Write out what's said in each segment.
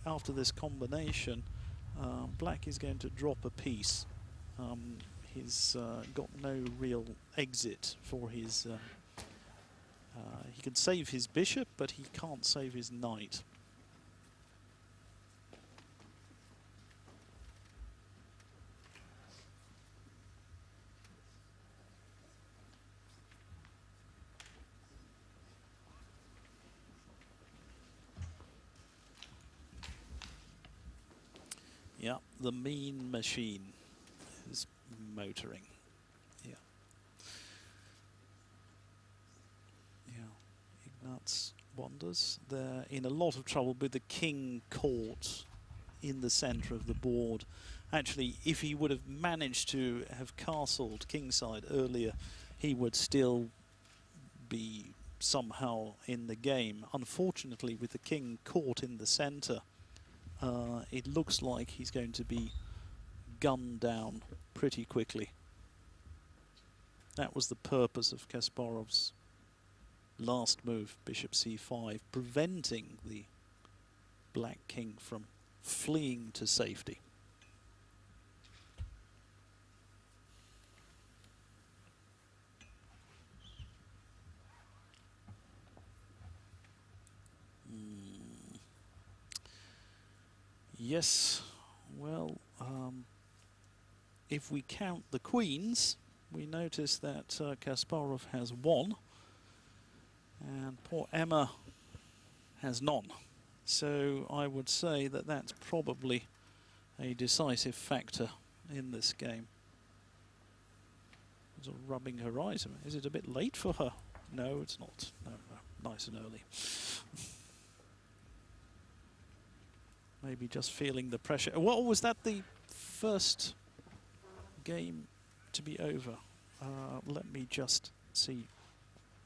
after this combination, black is going to drop a piece. He's got no real exit for his... he can save his bishop, but he can't save his knight. Yeah, the mean machine is motoring. Yeah. Yeah, Ignatz wanders. They're in a lot of trouble with the king caught in the center of the board. Actually, if he would have managed to have castled kingside earlier, he would still be somehow in the game. Unfortunately, with the king caught in the center, it looks like he's going to be gunned down pretty quickly. That was the purpose of Kasparov's last move, bishop c5, preventing the black king from fleeing to safety. Yes, well, if we count the queens, we notice that Kasparov has one, and poor Emma has none. So I would say that that's probably a decisive factor in this game. Sort of rubbing her eyes. Is it a bit late for her? No, it's not. No, no, nice and early. Maybe just feeling the pressure. What was that, the first game to be over? Let me just see.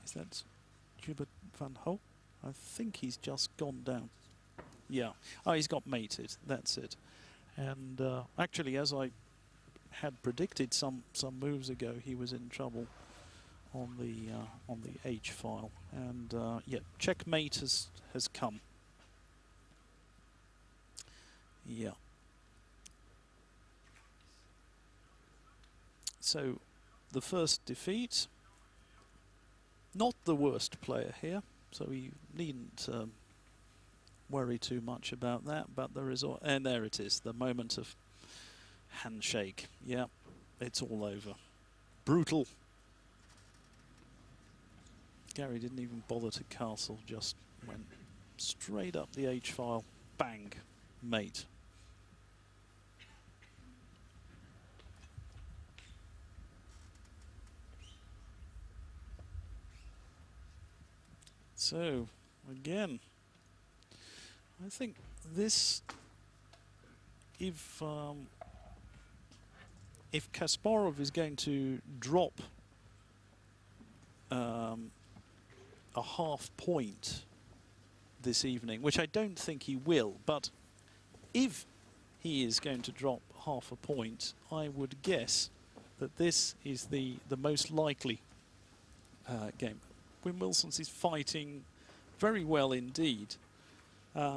Is that Hubert van Ho? I think he's just gone down. Yeah. Oh, he's got mated. That's it. And actually, as I had predicted some moves ago, he was in trouble on the H file. And yeah, checkmate has come. Yeah. So the first defeat, not the worst player here, so we needn't worry too much about that, but there is, and there it is, the moment of handshake. Yeah, it's all over. Brutal. Garry didn't even bother to castle, just went straight up the H file, bang, mate. So, again, I think this, if Kasparov is going to drop a half point this evening, which I don't think he will, but if he is going to drop half a point, I would guess that this is the most likely game. Wim Wilson's is fighting very well indeed. As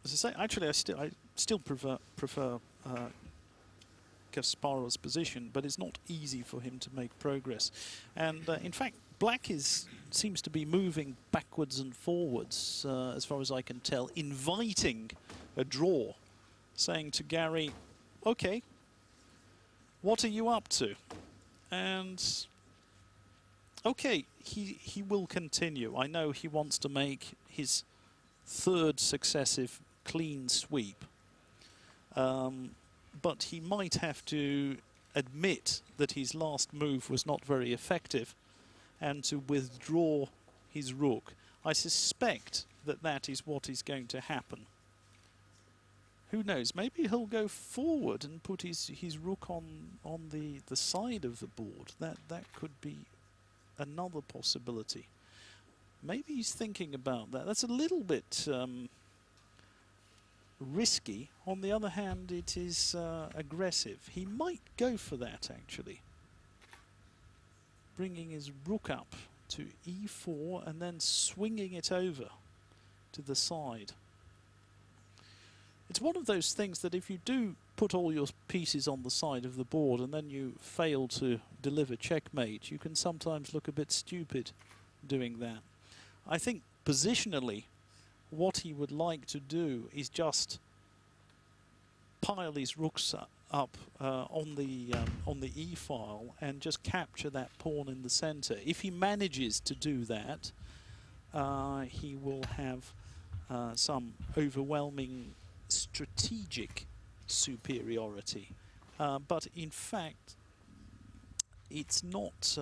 I say, actually, I still prefer Kasparov's position, but it's not easy for him to make progress. And in fact, black seems to be moving backwards and forwards, as far as I can tell, inviting a draw, saying to Garry, "Okay, what are you up to?" And okay, he will continue. I know he wants to make his third successive clean sweep. But he might have to admit that his last move was not very effective and to withdraw his rook. I suspect that that is what is going to happen. Who knows? Maybe he'll go forward and put his rook on the side of the board. That could be another possibility. Maybe he's thinking about that. That's a little bit risky. On the other hand, it is aggressive. He might go for that, actually. Bringing his rook up to e4 and then swinging it over. to the side. It's one of those things that if you do put all your pieces on the side of the board and then you fail to deliver checkmate, you can sometimes look a bit stupid doing that. I think positionally, what he would like to do is just pile his rooks up on the e-file and just capture that pawn in the center. If he manages to do that, he will have some overwhelming strategic superiority. But in fact, it's not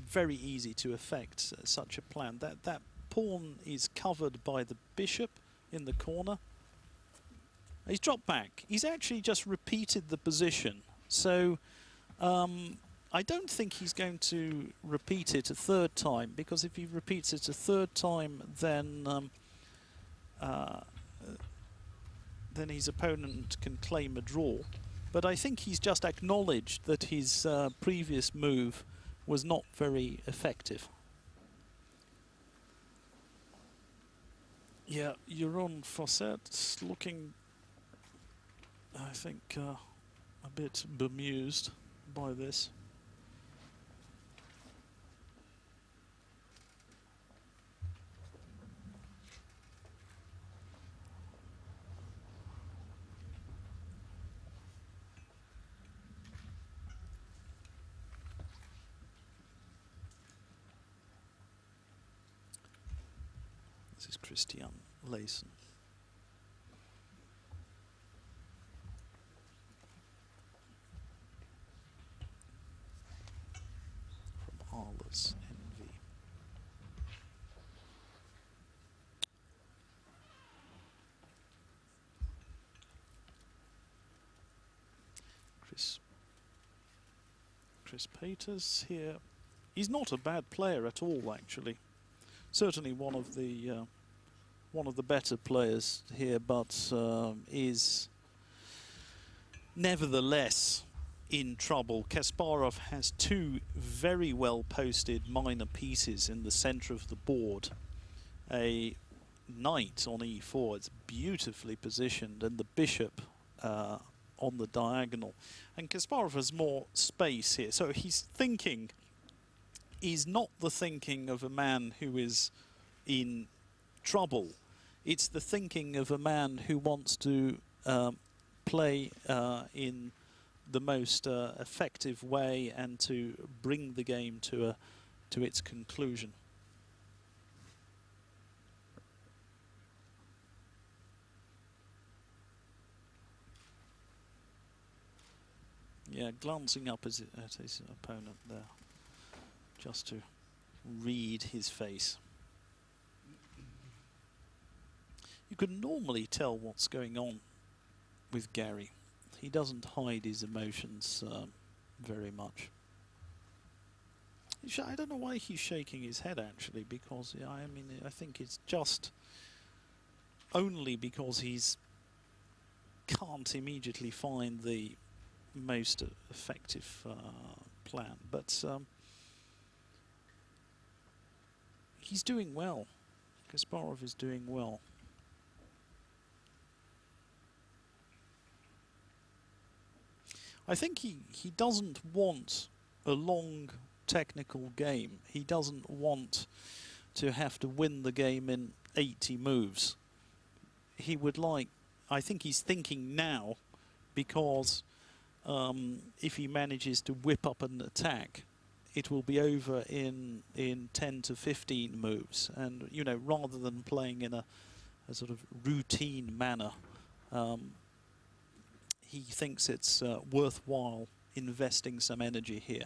very easy to effect such a plan. That pawn is covered by the bishop in the corner. He's dropped back. He's actually just repeated the position. So I don't think he's going to repeat it a third time, because if he repeats it a third time, then his opponent can claim a draw. But I think he's just acknowledged that his previous move was not very effective. Yeah, Jeroen Fawcett looking, I think, a bit bemused by this. This is Christian Leysen. From Arles NV. Chris Peters here. He's not a bad player at all, actually. Certainly one of the better players here, but is nevertheless in trouble. Kasparov has two very well posted minor pieces in the center of the board. A knight on e4, it's beautifully positioned, and the bishop on the diagonal. And Kasparov has more space here, so he's thinking is not the thinking of a man who is in trouble. It's the thinking of a man who wants to play in the most effective way and to bring the game to its conclusion. Yeah, glancing up at his opponent there, just to read his face. You can normally tell what's going on with Garry. He doesn't hide his emotions very much. I don't know why he's shaking his head, actually, because I mean, I think it's just only because he's can't immediately find the most effective plan. But he's doing well. Kasparov is doing well. I think he doesn't want a long technical game. He doesn't want to have to win the game in 80 moves. He would like, I think he's thinking now, because if he manages to whip up an attack, it will be over in 10 to 15 moves. And, you know, rather than playing in a sort of routine manner, he thinks it's worthwhile investing some energy here.